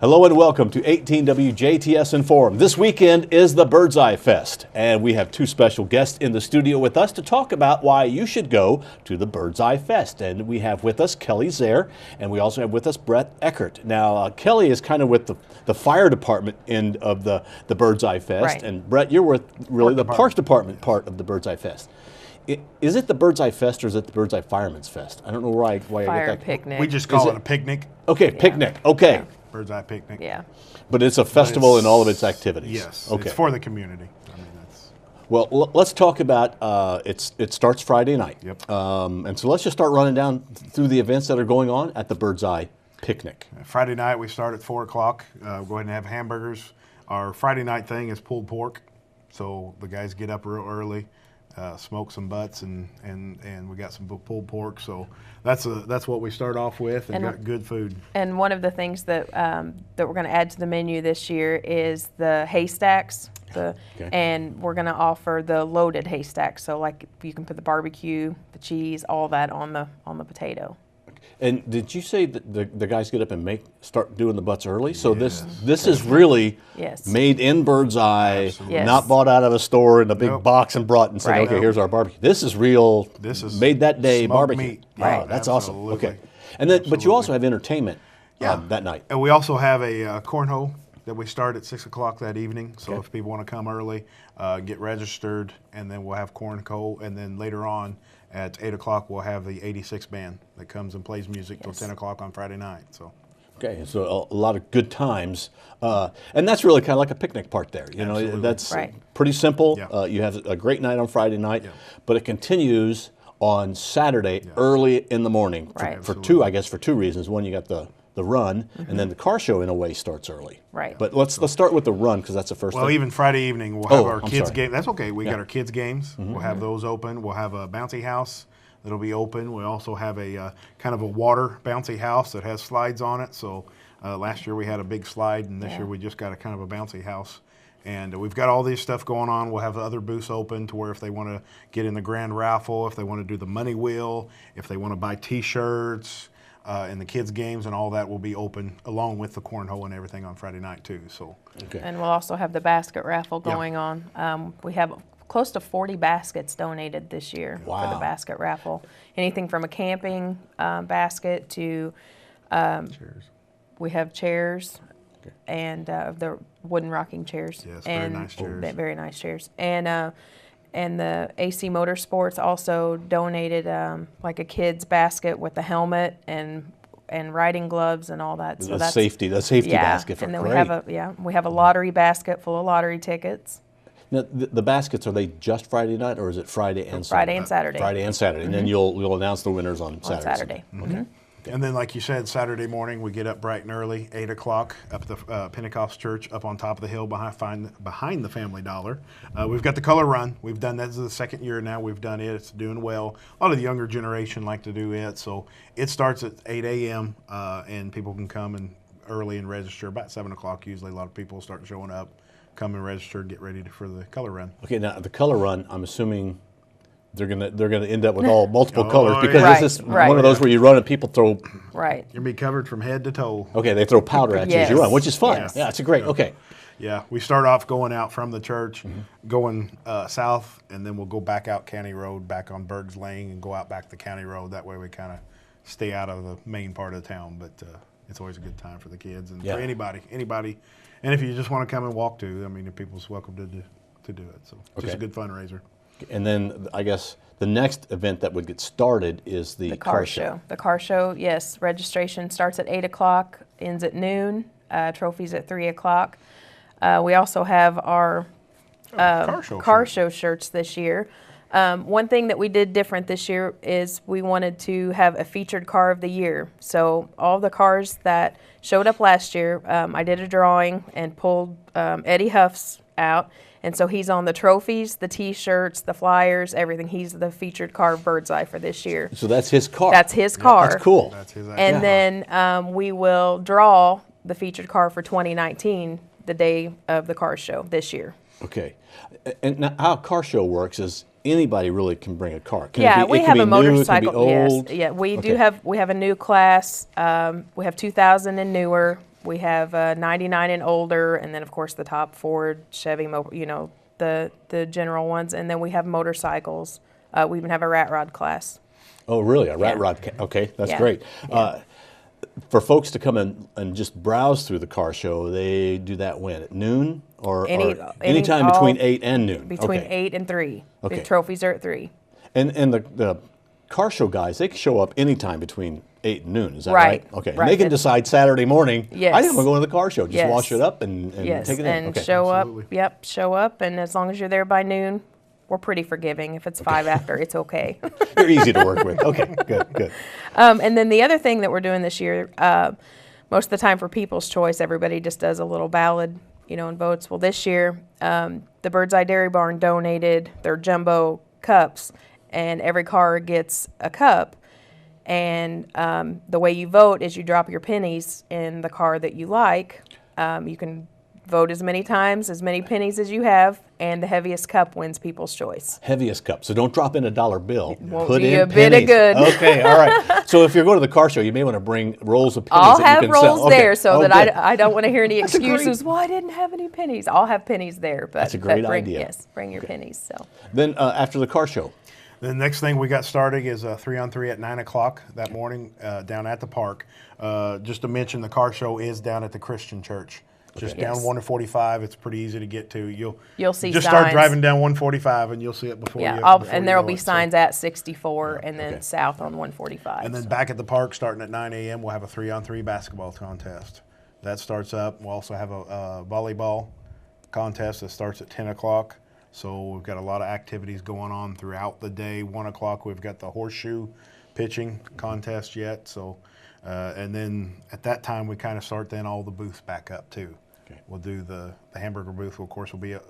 Hello and welcome to 18 WJTS in.form. This weekend is the Birdseye Fest, and we have two special guests in the studio with us to talk about why you should go to the Birdseye Fest. And we have with us Kelly Zehr, and we also have with us Bret Eckert. Now, Kelly is kind of with the fire department end of the Birdseye Fest, right. And Bret, you're with really the Parks Department part of the Birdseye Fest. Is it the Birdseye Fest or is it the Birdseye Fireman's Fest? I don't know why I get that. Picnic. We just call it a picnic. Okay, picnic. Okay. Yeah. Birdseye Picnic. Yeah. But it's a festival in all of its activities. Yes. Okay. It's for the community. I mean, that's. Well, let's talk about it starts Friday night. Yep. And so let's just start running down through the events that are going on at the Birdseye Picnic. Friday night we start at 4 o'clock. Go ahead and have hamburgers. Our Friday night thing is pulled pork, so the guys get up real early, smoke some butts, and we got some pulled pork. So that's what we start off with, and got good food. And one of the things that that we're going to add to the menu this year is the haystacks. And we're going to offer the loaded haystacks. So like you can put the barbecue, the cheese, all that on the potato. And did you say that the guys get up and start doing the butts early? So this is really made in Birdseye, not bought out of a store in a big box and brought and said, okay, here's our barbecue. This is real. This is made that day barbecue. Meat. Wow, that's awesome. Okay, and then but you also have entertainment that night. And we also have a cornhole that we start at 6 o'clock that evening. So if people want to come early, get registered, and then we'll have cornhole, and then later on at 8 o'clock we'll have the 86 band that comes and plays music till 10 o'clock on Friday night. So. Okay, so a lot of good times, and that's really kind of like a picnic part there. You know, that's pretty simple. Yeah. You have a great night on Friday night, but it continues on Saturday early in the morning for two reasons. One, you got the run, and then the car show in a way starts early. Right. But let's start with the run because that's the first thing. Well, even Friday evening we'll have our kids game. That's okay. We got our kids games. We'll have those open. We'll have a bouncy house that'll be open. We also have a kind of a water bouncy house that has slides on it. So last year we had a big slide, and this year we just got a kind of a bouncy house. And we've got all this stuff going on. We'll have other booths open to where if they want to get in the grand raffle, if they want to do the money wheel, if they want to buy T-shirts, and the kids' games and all that will be open along with the cornhole and everything on Friday night too. So. And we'll also have the basket raffle going on. We have close to 40 baskets donated this year for the basket raffle. Anything from a camping basket to chairs. We have chairs and the wooden rocking chairs. Yes, and very nice chairs. Very nice chairs. And the AC Motorsports also donated like a kid's basket with the helmet and riding gloves and all that. So that's safety basket for and then great. we have a lottery basket full of lottery tickets. Now, the baskets, are they just Friday night or is it Friday and Saturday? Friday and Saturday. Friday and Saturday, and then you'll announce the winners on Saturday. Okay. And then, like you said, Saturday morning we get up bright and early, 8 o'clock, up at the Pentecost Church, up on top of the hill behind the Family Dollar. We've got the color run. We've done that. This is the second year now we've done it. It's doing well. A lot of the younger generation like to do it. So it starts at 8 a.m. And people can come and early and register. About 7 o'clock usually a lot of people start showing up, come and register, get ready for the color run. Okay, now the color run, I'm assuming they're gonna end up with multiple colors because this is one of those where you run and people throw. Right. You'll be covered from head to toe. Okay, they throw powder at you as you run, which is fun. Yes. Yeah, it's a great. Okay. Yeah, we start off going out from the church, going south, and then we'll go back out County Road, back on Bergs Lane, and go out back the County Road. That way we kind of stay out of the main part of the town, but it's always a good time for the kids and for anybody. And if you just want to come and walk too, I mean, people's welcome to do it. So just a good fundraiser. And then I guess the next event that would get started is the car show. The car show, yes. Registration starts at 8 o'clock, ends at noon. Trophies at 3 o'clock. We also have our car show shirts this year. One thing that we did different this year is we wanted to have a featured car of the year. So all the cars that showed up last year, I did a drawing and pulled Eddie Huff's out. And so he's on the trophies, the T-shirts, the flyers, everything. He's the featured car of Birdseye for this year. So that's his car. That's his car. That's cool. That's his and then we will draw the featured car for 2019, the day of the car show this year. Okay. And now how a car show works is anybody really can bring a car. We have a motorcycle. New, it can be old. Yes, we have a new class. We have 2000 and newer. We have 99 and older, and then of course the top Ford, Chevy, the general ones, and then we have motorcycles. We even have a rat rod class. Oh, really? A rat rod? Okay, that's great. Yeah. For folks to come in and just browse through the car show, they do that when? At noon? Or anytime between 8 and noon? Between 8 and 3. Okay. The trophies are at 3. And the car show guys, they can show up anytime between 8 and noon, is that right? Okay. Right. And they can decide Saturday morning, I think I'm going to go to the car show. Just wash it up and take it in. And show up. Yep, show up. And as long as you're there by noon, we're pretty forgiving. If it's 5 after, it's okay. You're easy to work with. Okay, good. And then the other thing that we're doing this year, most of the time for People's Choice, everybody just does a little ballot, and votes. Well, this year, the Birdseye Dairy Barn donated their jumbo cups, and every car gets a cup. And the way you vote is you drop your pennies in the car that you like. You can vote as many times, as many pennies as you have, and the heaviest cup wins People's Choice. Heaviest cup. So don't drop in a dollar bill. Won't Put do in a bit of good. Okay, all right. So if you're going to the car show, you may want to bring rolls of pennies I'll that you can sell. have rolls there so that I don't want to hear any excuses. Well, I didn't have any pennies. I'll have pennies there. But that's a great idea. Yes, bring your pennies. So then after the car show, the next thing we got starting is 3-on-3 at 9 o'clock that morning down at the park. Just to mention, the car show is down at the Christian Church. Just down 145. It's pretty easy to get to. You'll see just signs. Start driving down 145 and you'll see it before you. And there will be signs at 64 and then south on 145. And then back at the park, starting at 9 a.m., we'll have a 3-on-3 basketball contest. That starts up. We'll also have a volleyball contest that starts at 10 o'clock. So we've got a lot of activities going on throughout the day. 1 o'clock, we've got the horseshoe pitching contest yet. So, and then at that time, we kind of start then all the booths back up too. Okay. We'll do the hamburger booth. Of course, will be a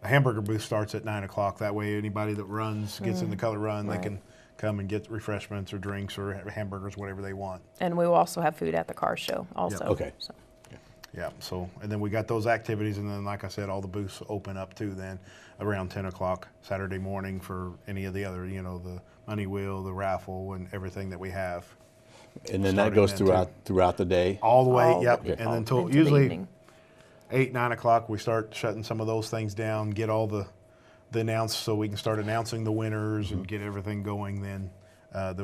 hamburger booth starts at 9 o'clock. That way, anybody that runs gets in the color run. They can come and get refreshments or drinks or hamburgers, whatever they want. And we will also have food at the car show also. Yep. Okay. So. Yeah, so, and then we got those activities, and then, like I said, all the booths open up too then around 10 o'clock Saturday morning for any of the other, the money wheel, the raffle, and everything that we have. And then that goes throughout the day? All the way, and then until usually 8, 9 o'clock, we start shutting some of those things down, get all the announced, so we can start announcing the winners and get everything going then.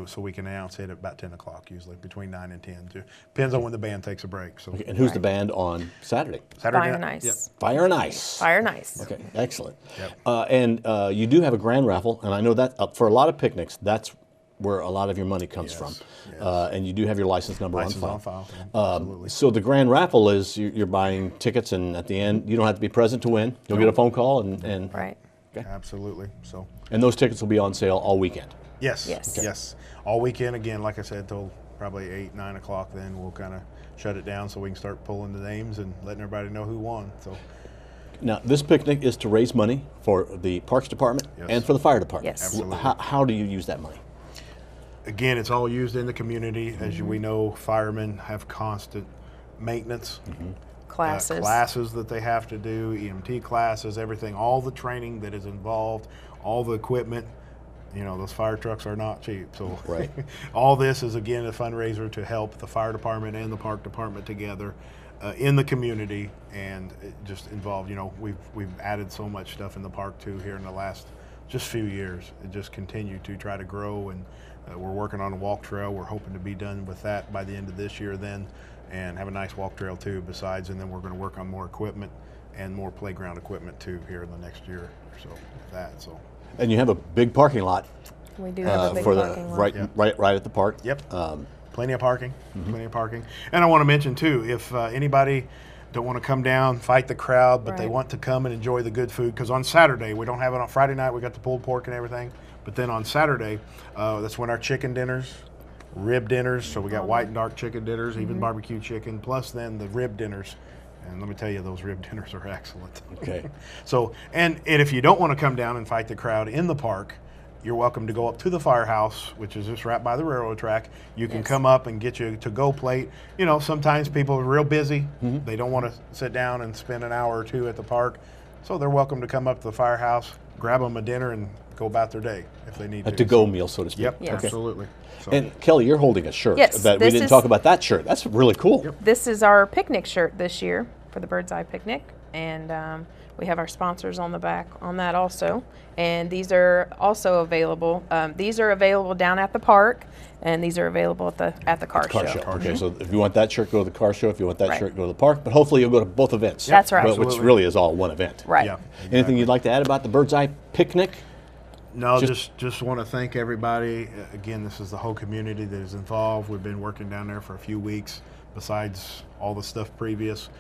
So we can announce it at about 10 o'clock usually, between 9 and 10. Depends on when the band takes a break. So. Okay. And who's the band on Saturday? Fire and Ice. Yep. Fire and Ice. Fire and Ice. Okay, excellent. Yep. And you do have a grand raffle, and I know that for a lot of picnics, that's where a lot of your money comes from. Yes. And you do have your license number on file. Absolutely. So the grand raffle is you're buying tickets, and at the end, you don't have to be present to win. You'll get a phone call and right. Okay. Absolutely. So. And those tickets will be on sale all weekend. Yes. Okay. Yes. All weekend, again, like I said, till probably 8, 9 o'clock, then we'll kind of shut it down so we can start pulling the names and letting everybody know who won. So. Now, this picnic is to raise money for the Parks Department and for the Fire Department. Yes. Absolutely. How do you use that money? Again, it's all used in the community. As we know, firemen have constant maintenance. Classes that they have to do, EMT classes, everything, all the training that is involved, all the equipment. Those fire trucks are not cheap. So all this is, again, a fundraiser to help the fire department and the park department together in the community, and it just involved, we've added so much stuff in the park too here in the last just few years. It just continued to try to grow, and we're working on a walk trail. We're hoping to be done with that by the end of this year then, and have a nice walk trail too besides, and then we're going to work on more equipment and more playground equipment too here in the next year or so with that. So. And you have a big parking lot. We do have a big parking lot. Right at the park. Yep. Plenty of parking. Plenty of parking. And I want to mention too, if anybody don't want to come down, fight the crowd, but they want to come and enjoy the good food, because on Saturday, we don't have it on Friday night, we got the pulled pork and everything, but then on Saturday, that's when our chicken dinners, rib dinners, so we got white and dark chicken dinners, even barbecue chicken, plus then the rib dinners. And let me tell you, those rib dinners are excellent. Okay. So, and if you don't want to come down and fight the crowd in the park, you're welcome to go up to the firehouse, which is just right by the railroad track. You can come up and get your to-go plate. Sometimes people are real busy. They don't want to sit down and spend an hour or two at the park. So they're welcome to come up to the firehouse, grab them a dinner, and go about their day if they need A to. to-go meal, so to speak. Yep, Yes. absolutely. So, And Kelly, you're holding a shirt. Yes, That we this didn't is- talk about that shirt. That's really cool. Yep. This is our picnic shirt this year for the Birdseye Picnic, and we have our sponsors on the back on that also. And these are also available. These are available down at the park, and these are available at the car show. Okay, so if you want that shirt, go to the car show. If you want that Right. shirt, go to the park. But hopefully you'll go to both events. That's right. Which Absolutely. really is all one event. Right. yeah, Anything exactly. you'd like to add about the Birdseye Picnic? No, just want to thank everybody. Again, this is the whole community that is involved. We've been working down there for a few weeks, besides all the stuff previous.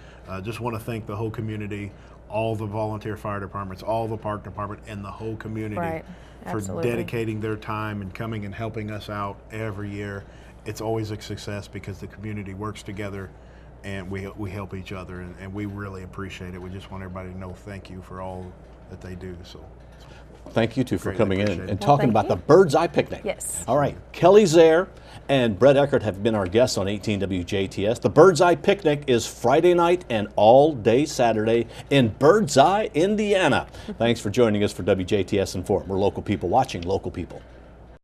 Just want to thank the whole community, all the volunteer fire departments, all the park department, and the whole community Right. for Absolutely. dedicating their time and coming and helping us out every year. It's always a success because the community works together and we help each other, and we really appreciate it. We just want everybody to know thank you for all that they do. So. Thank you two for Greatly coming in appreciate and it. talking thank about you. the Birdseye Picnic. Yes. All right. Kelly Zehr and Bret Eckert have been our guests on 18 WJTS. The Birdseye Picnic is Friday night and all day Saturday in Birdseye, Indiana. Thanks for joining us for WJTS in Form. We're local people watching local people.